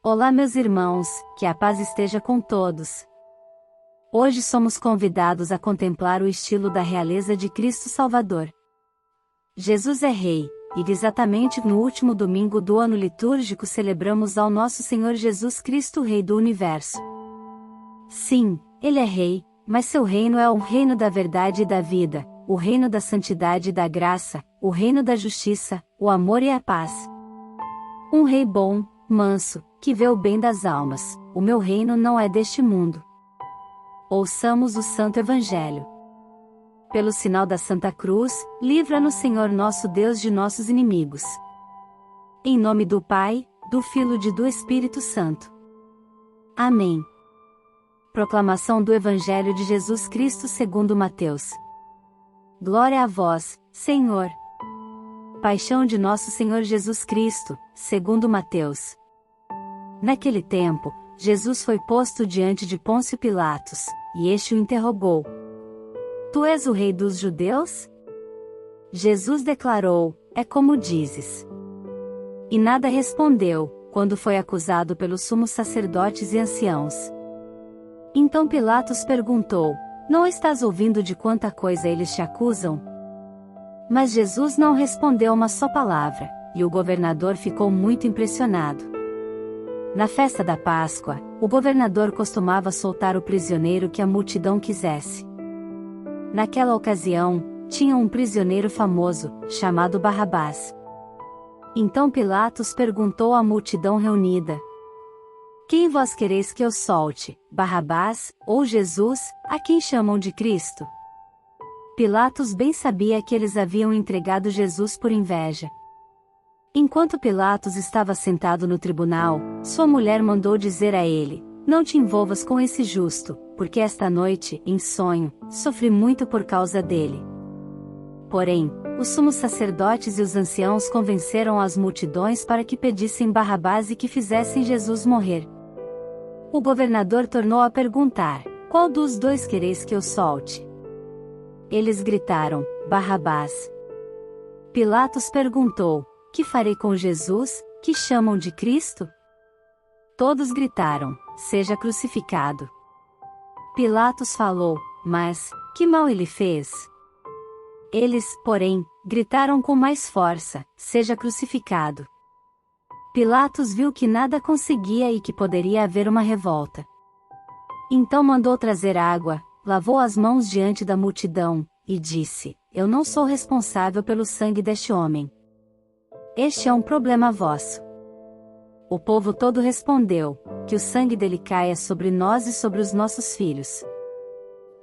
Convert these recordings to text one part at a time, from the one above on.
Olá, meus irmãos, que a paz esteja com todos. Hoje somos convidados a contemplar o estilo da realeza de Cristo Salvador. Jesus é Rei, e exatamente no último domingo do ano litúrgico celebramos ao nosso Senhor Jesus Cristo, Rei do Universo. Sim, Ele é Rei, mas seu reino é o reino da verdade e da vida, o reino da santidade e da graça, o reino da justiça, o amor e a paz. Um Rei bom, manso, que vê o bem das almas. O meu reino não é deste mundo. Ouçamos o Santo Evangelho. Pelo sinal da Santa Cruz, livra-nos, Senhor nosso Deus, de nossos inimigos. Em nome do Pai, do Filho e do Espírito Santo. Amém. Proclamação do Evangelho de Jesus Cristo segundo Mateus. Glória a vós, Senhor. Paixão de nosso Senhor Jesus Cristo, segundo Mateus. Naquele tempo, Jesus foi posto diante de Pôncio Pilatos, e este o interrogou: Tu és o rei dos judeus? Jesus declarou: É como dizes. E nada respondeu, quando foi acusado pelos sumos sacerdotes e anciãos. Então Pilatos perguntou: Não estás ouvindo de quanta coisa eles te acusam? Mas Jesus não respondeu uma só palavra, e o governador ficou muito impressionado. Na festa da Páscoa, o governador costumava soltar o prisioneiro que a multidão quisesse. Naquela ocasião, tinha um prisioneiro famoso, chamado Barrabás. Então Pilatos perguntou à multidão reunida: Quem vós quereis que eu solte, Barrabás, ou Jesus, a quem chamam de Cristo? Pilatos bem sabia que eles haviam entregado Jesus por inveja. Enquanto Pilatos estava sentado no tribunal, sua mulher mandou dizer a ele: Não te envolvas com esse justo, porque esta noite, em sonho, sofri muito por causa dele. Porém, os sumos sacerdotes e os anciãos convenceram as multidões para que pedissem Barrabás e que fizessem Jesus morrer. O governador tornou a perguntar: Qual dos dois quereis que eu solte? Eles gritaram: Barrabás. Pilatos perguntou: Que farei com Jesus, que chamam de Cristo? Todos gritaram: Seja crucificado. Pilatos falou: Mas, que mal ele fez? Eles, porém, gritaram com mais força: Seja crucificado. Pilatos viu que nada conseguia e que poderia haver uma revolta. Então mandou trazer água, lavou as mãos diante da multidão, e disse: Eu não sou responsável pelo sangue deste homem. Este é um problema vosso. O povo todo respondeu: Que o sangue dele caia sobre nós e sobre os nossos filhos.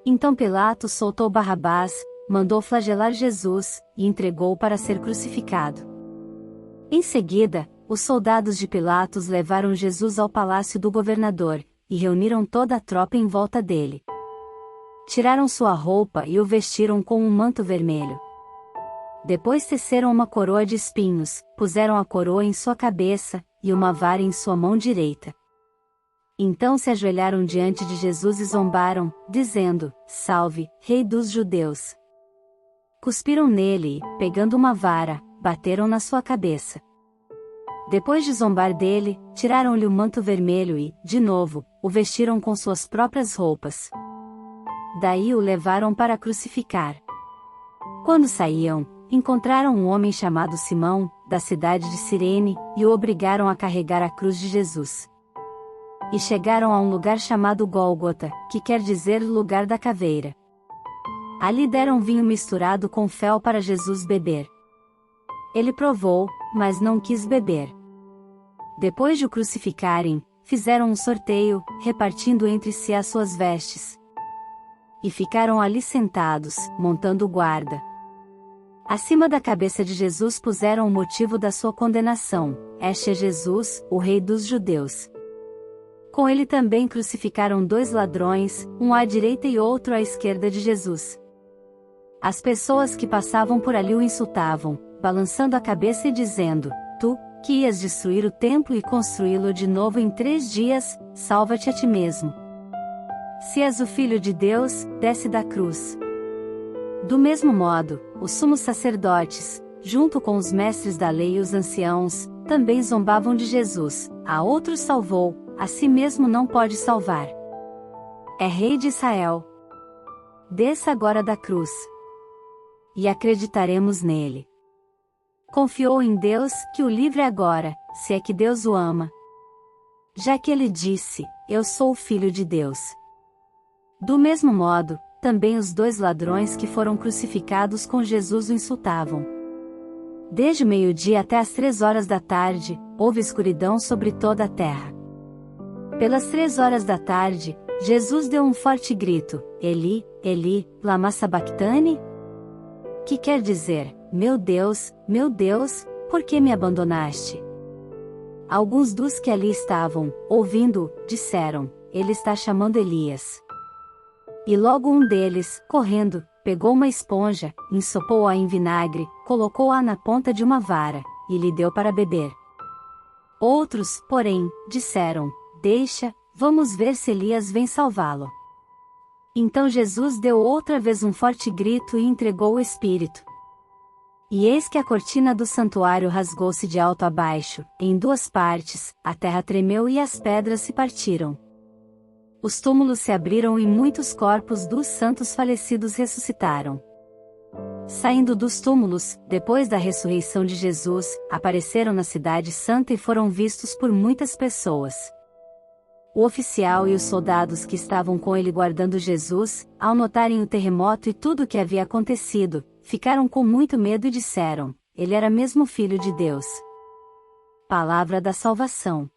Então Pilatos soltou Barrabás, mandou flagelar Jesus, e entregou-o para ser crucificado. Em seguida, os soldados de Pilatos levaram Jesus ao palácio do governador, e reuniram toda a tropa em volta dele. Tiraram sua roupa e o vestiram com um manto vermelho. Depois teceram uma coroa de espinhos, puseram a coroa em sua cabeça, e uma vara em sua mão direita. Então se ajoelharam diante de Jesus e zombaram, dizendo: Salve, Rei dos Judeus! Cuspiram nele e, pegando uma vara, bateram na sua cabeça. Depois de zombar dele, tiraram-lhe o manto vermelho e, de novo, o vestiram com suas próprias roupas. Daí o levaram para crucificar. Quando saíam, encontraram um homem chamado Simão, da cidade de Cirene, e o obrigaram a carregar a cruz de Jesus. E chegaram a um lugar chamado Gólgota, que quer dizer lugar da caveira. Ali deram vinho misturado com fel para Jesus beber. Ele provou, mas não quis beber. Depois de o crucificarem, fizeram um sorteio, repartindo entre si as suas vestes. E ficaram ali sentados, montando guarda. Acima da cabeça de Jesus puseram o motivo da sua condenação: Este é Jesus, o Rei dos Judeus. Com ele também crucificaram 2 ladrões, um à direita e outro à esquerda de Jesus. As pessoas que passavam por ali o insultavam, balançando a cabeça e dizendo: Tu, que ias destruir o templo e construí-lo de novo em 3 dias, salva-te a ti mesmo. Se és o Filho de Deus, desce da cruz. Do mesmo modo, os sumos sacerdotes, junto com os mestres da lei e os anciãos, também zombavam de Jesus. A outros salvou, a si mesmo não pode salvar. É Rei de Israel. Desça agora da cruz. E acreditaremos nele. Confiou em Deus, que o livre agora, se é que Deus o ama. Já que ele disse, eu sou o Filho de Deus. Do mesmo modo, também os 2 ladrões que foram crucificados com Jesus o insultavam. Desde o meio-dia até as 3 horas da tarde, houve escuridão sobre toda a terra. Pelas 3 horas da tarde, Jesus deu um forte grito, Eli, Eli, lama sabachthani? Que quer dizer, meu Deus, por que me abandonaste? Alguns dos que ali estavam, ouvindo-o, disseram, ele está chamando Elias. E logo um deles, correndo, pegou uma esponja, ensopou-a em vinagre, colocou-a na ponta de uma vara, e lhe deu para beber. Outros, porém, disseram, deixa, vamos ver se Elias vem salvá-lo. Então Jesus deu outra vez um forte grito e entregou o Espírito. E eis que a cortina do santuário rasgou-se de alto a baixo, em 2 partes, a terra tremeu e as pedras se partiram. Os túmulos se abriram e muitos corpos dos santos falecidos ressuscitaram. Saindo dos túmulos, depois da ressurreição de Jesus, apareceram na cidade santa e foram vistos por muitas pessoas. O oficial e os soldados que estavam com ele guardando Jesus, ao notarem o terremoto e tudo o que havia acontecido, ficaram com muito medo e disseram, ele era mesmo Filho de Deus. Palavra da salvação.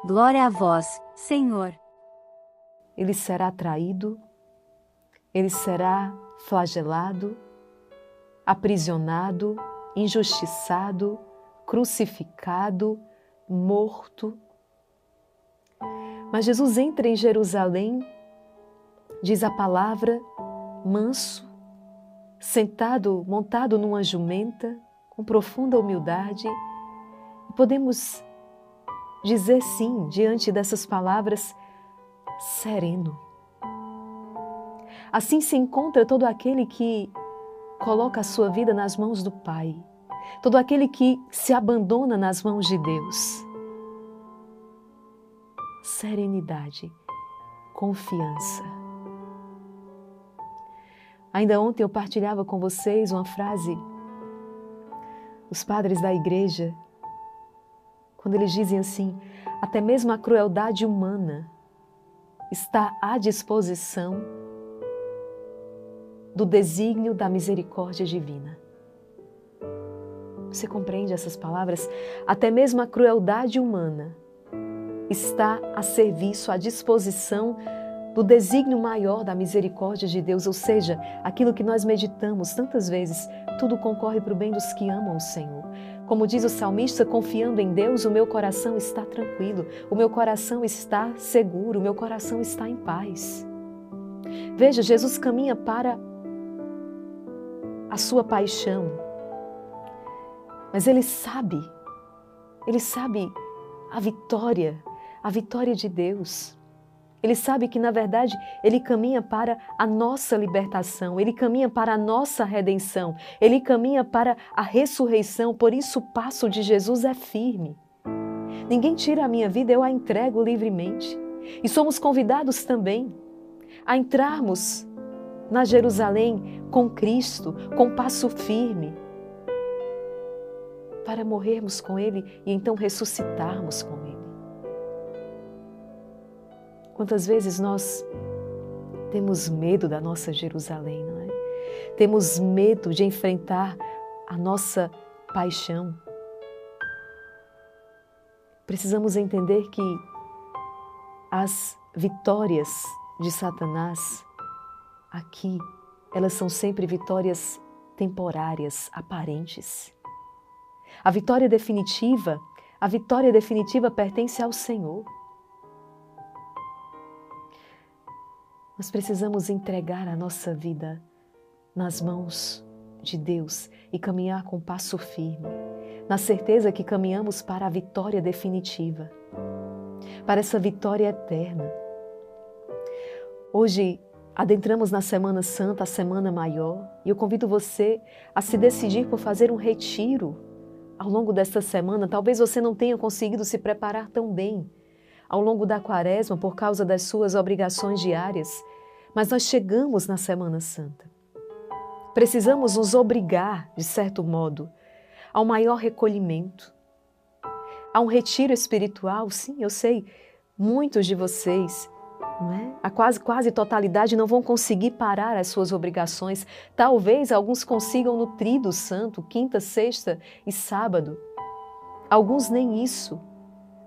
Glória a vós, Senhor. Ele será traído, ele será flagelado, aprisionado, injustiçado, crucificado, morto. Mas Jesus entra em Jerusalém, diz a palavra, manso, sentado, montado numa jumenta, com profunda humildade. E podemos dizer sim, diante dessas palavras, sereno. Assim se encontra todo aquele que coloca a sua vida nas mãos do Pai, todo aquele que se abandona nas mãos de Deus. Serenidade, confiança. Ainda ontem eu partilhava com vocês uma frase dos padres da igreja, quando eles dizem assim, até mesmo a crueldade humana está à disposição do desígnio da misericórdia divina. Você compreende essas palavras? Até mesmo a crueldade humana está a serviço, à disposição do desígnio maior da misericórdia de Deus, ou seja, aquilo que nós meditamos tantas vezes, tudo concorre para o bem dos que amam o Senhor. Como diz o salmista, confiando em Deus, o meu coração está tranquilo, o meu coração está seguro, o meu coração está em paz. Veja, Jesus caminha para a sua paixão, mas ele sabe a vitória de Deus. Ele sabe que, na verdade, ele caminha para a nossa libertação, ele caminha para a nossa redenção, ele caminha para a ressurreição, por isso o passo de Jesus é firme. Ninguém tira a minha vida, eu a entrego livremente. E somos convidados também a entrarmos na Jerusalém com Cristo, com passo firme, para morrermos com Ele e então ressuscitarmos com Ele. Quantas vezes nós temos medo da nossa Jerusalém, não é? Temos medo de enfrentar a nossa paixão. Precisamos entender que as vitórias de Satanás aqui, elas são sempre vitórias temporárias, aparentes. A vitória definitiva pertence ao Senhor. Nós precisamos entregar a nossa vida nas mãos de Deus e caminhar com passo firme, na certeza que caminhamos para a vitória definitiva, para essa vitória eterna. Hoje adentramos na Semana Santa, a Semana Maior, e eu convido você a se decidir por fazer um retiro ao longo desta semana, talvez você não tenha conseguido se preparar tão bem ao longo da Quaresma por causa das suas obrigações diárias, mas nós chegamos na Semana Santa. Precisamos nos obrigar, de certo modo, ao maior recolhimento, a um retiro espiritual. Sim, eu sei, muitos de vocês, não é? A quase totalidade não vão conseguir parar as suas obrigações. Talvez alguns consigam no Tríduo Santo, quinta, sexta e sábado. Alguns nem isso.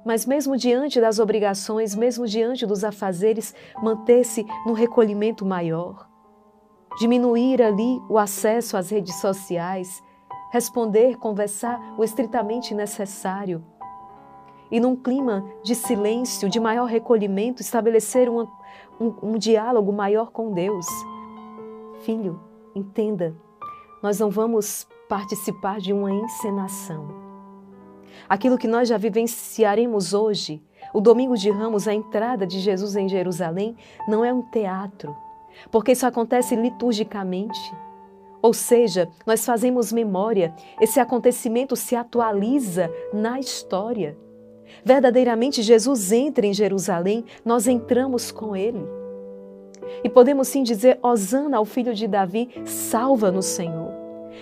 Mas mesmo diante das obrigações, mesmo diante dos afazeres, manter-se num recolhimento maior. Diminuir ali o acesso às redes sociais, responder, conversar o estritamente necessário. E num clima de silêncio, de maior recolhimento, estabelecer um diálogo maior com Deus. Filho, entenda, nós não vamos participar de uma encenação. Aquilo que nós já vivenciaremos hoje, o Domingo de Ramos, a entrada de Jesus em Jerusalém, não é um teatro, porque isso acontece liturgicamente. Ou seja, nós fazemos memória, esse acontecimento se atualiza na história. Verdadeiramente, Jesus entra em Jerusalém, nós entramos com Ele. E podemos sim dizer, Hosana ao Filho de Davi, salva-nos, Senhor.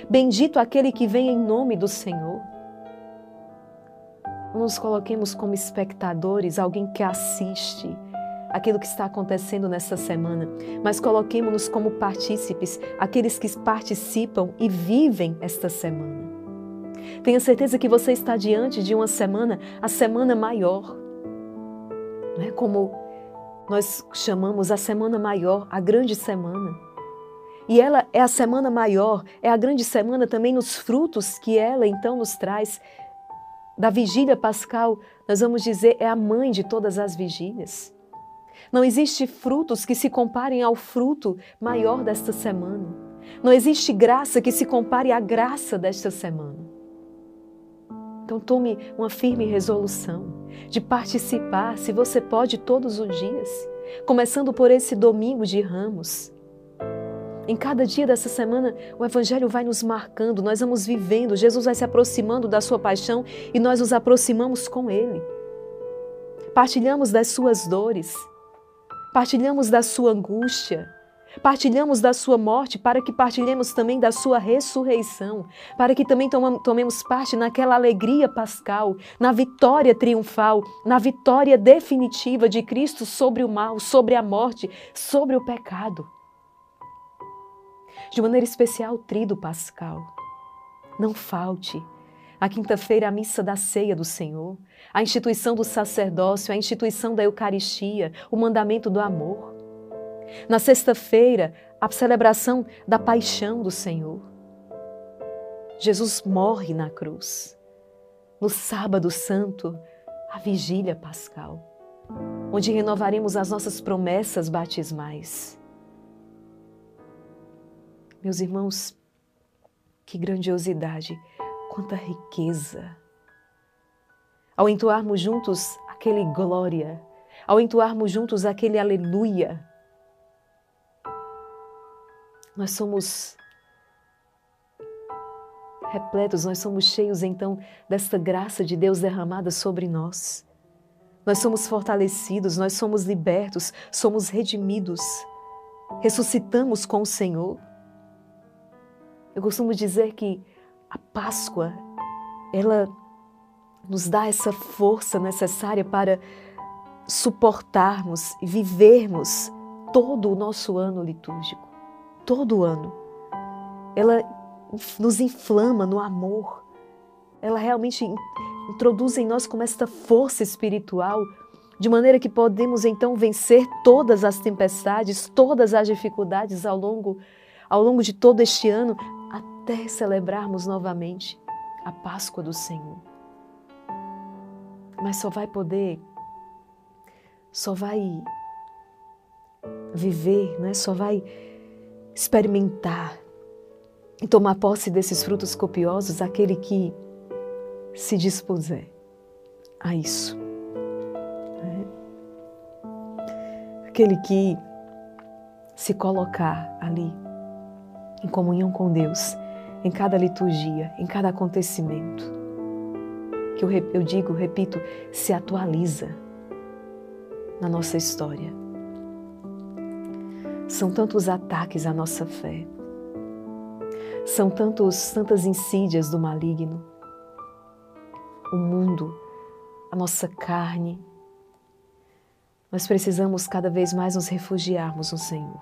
Bendito aquele que vem em nome do Senhor. Não nos coloquemos como espectadores, alguém que assiste aquilo que está acontecendo nessa semana, mas coloquemo-nos como partícipes, aqueles que participam e vivem esta semana. Tenha certeza que você está diante de uma semana, a semana maior. Não é como nós chamamos a semana maior, a grande semana. E ela é a semana maior, é a grande semana também nos frutos que ela então nos traz. Da vigília pascal, nós vamos dizer, é a mãe de todas as vigílias. Não existe frutos que se comparem ao fruto maior desta semana. Não existe graça que se compare à graça desta semana. Então tome uma firme resolução de participar, se você pode, todos os dias, começando por esse Domingo de Ramos. Em cada dia dessa semana, o Evangelho vai nos marcando, nós vamos vivendo, Jesus vai se aproximando da sua paixão e nós nos aproximamos com Ele. Partilhamos das suas dores, partilhamos da sua angústia, partilhamos da sua morte para que partilhemos também da sua ressurreição, para que também tomemos parte naquela alegria pascal, na vitória triunfal, na vitória definitiva de Cristo sobre o mal, sobre a morte, sobre o pecado. De maneira especial, o Tríduo Pascal. Não falte. A quinta-feira, a missa da ceia do Senhor, a instituição do sacerdócio, a instituição da Eucaristia, o mandamento do amor. Na sexta-feira, a celebração da paixão do Senhor. Jesus morre na cruz. No sábado santo, a vigília pascal, onde renovaremos as nossas promessas batismais. Meus irmãos, que grandiosidade, quanta riqueza. Ao entoarmos juntos aquele glória, ao entoarmos juntos aquele aleluia, nós somos repletos, nós somos cheios então desta graça de Deus derramada sobre nós. Nós somos fortalecidos, nós somos libertos, somos redimidos, ressuscitamos com o Senhor. Eu costumo dizer que a Páscoa, ela nos dá essa força necessária para suportarmos e vivermos todo o nosso ano litúrgico. Todo o ano. Ela nos inflama no amor. Ela realmente introduz em nós como esta força espiritual, de maneira que podemos então vencer todas as tempestades, todas as dificuldades ao longo de todo este ano, até celebrarmos novamente a Páscoa do Senhor. Mas só vai viver, não é? Só vai experimentar e tomar posse desses frutos copiosos aquele que se dispuser a isso. Aquele que se colocar ali em comunhão com Deus, em cada liturgia, em cada acontecimento. que repito, se atualiza na nossa história. São tantos ataques à nossa fé. São tantas insídias do maligno. O mundo, a nossa carne. Nós precisamos cada vez mais nos refugiarmos no Senhor.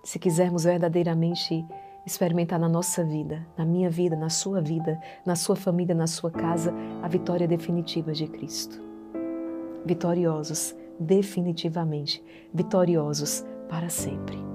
Se quisermos verdadeiramente experimentar na nossa vida, na minha vida, na sua família, na sua casa, a vitória definitiva de Cristo. Vitoriosos, definitivamente, vitoriosos para sempre.